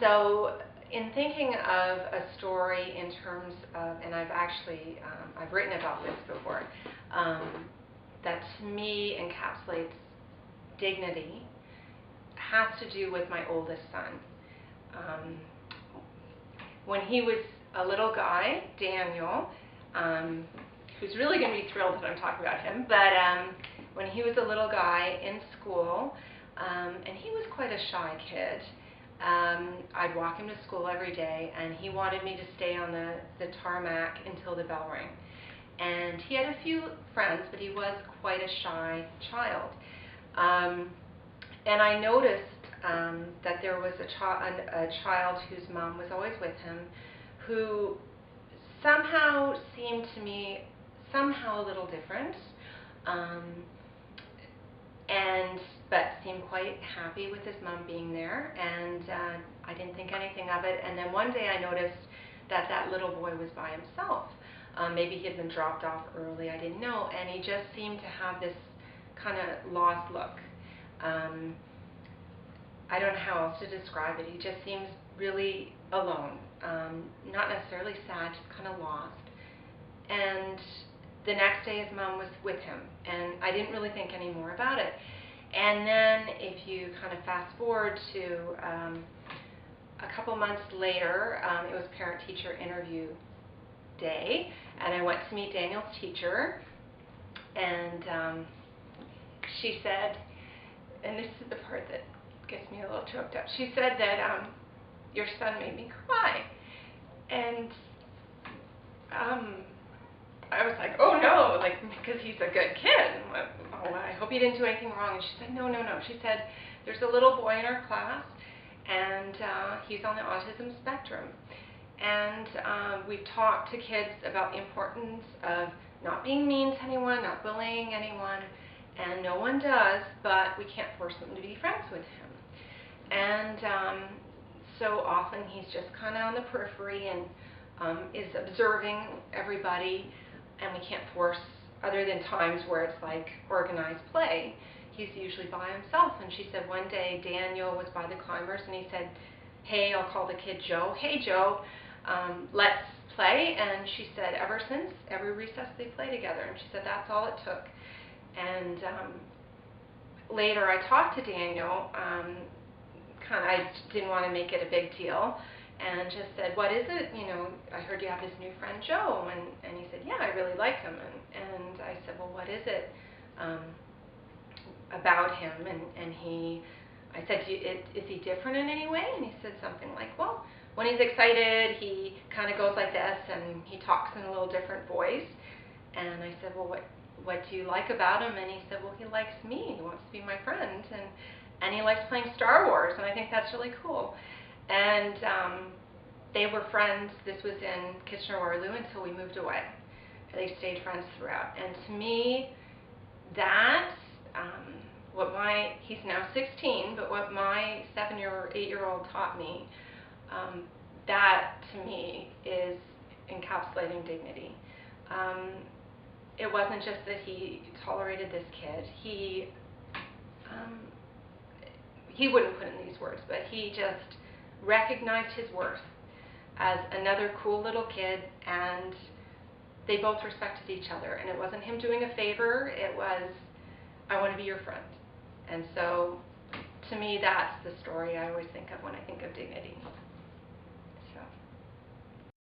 So in thinking of a story in terms of, and I've written about this before, that to me encapsulates dignity, has to do with my oldest son. When he was a little guy, Daniel, who's really going to be thrilled that I'm talking about him, but when he was a little guy in school, and he was quite a shy kid, I'd walk him to school every day, and he wanted me to stay on the tarmac until the bell rang. And he had a few friends, but he was quite a shy child. And I noticed that there was a child whose mom was always with him, who somehow seemed to me somehow a little different, but seemed quite happy with his mom being there, and I didn't think anything of it. And then one day I noticed that that little boy was by himself. Maybe he had been dropped off early, I didn't know, and he just seemed to have this kind of lost look. I don't know how else to describe it. He just seems really alone, not necessarily sad, just kind of lost. And the next day his mom was with him, and I didn't really think any more about it. And then if you kind of fast forward to a couple months later, it was parent-teacher interview day, and I went to meet Daniel's teacher, and she said, and this is the part that gets me a little choked up, she said that your son made me cry. And I was like, oh no, like, because he's a good kid. Oh, I hope you didn't do anything wrong. And she said, no. She said, there's a little boy in our class, and he's on the autism spectrum. And we've talked to kids about the importance of not being mean to anyone, not bullying anyone, and no one does, but we can't force them to be friends with him. And so often he's just kind of on the periphery and is observing everybody, and we can't force, other than times where it's like organized play, he's usually by himself. And she said one day Daniel was by the climbers, and he said, hey, I'll call the kid Joe, hey Joe, let's play. And she said ever since, every recess they play together, and she said that's all it took. And later I talked to Daniel, I didn't want to make it a big deal, and just said, what is it? You know, I heard you have this new friend Joe, and he said, yeah, I really like him. And I said, well, what is it about him? And I said, is he different in any way? And he said something like, well, when he's excited, he kind of goes like this, and he talks in a little different voice. And I said, well, what do you like about him? And he said, well, he likes me. He wants to be my friend, and he likes playing Star Wars, and I think that's really cool. And they were friends. This was in Kitchener-Waterloo until we moved away. They stayed friends throughout. And to me, that's he's now 16, but what my 7 or 8-year-old taught me, that to me is encapsulating dignity. It wasn't just that he tolerated this kid. He wouldn't put in these words, but he just recognized his worth as another cool little kid, and they both respected each other. And it wasn't him doing a favor, it was, I want to be your friend. And so, to me, that's the story I always think of when I think of dignity.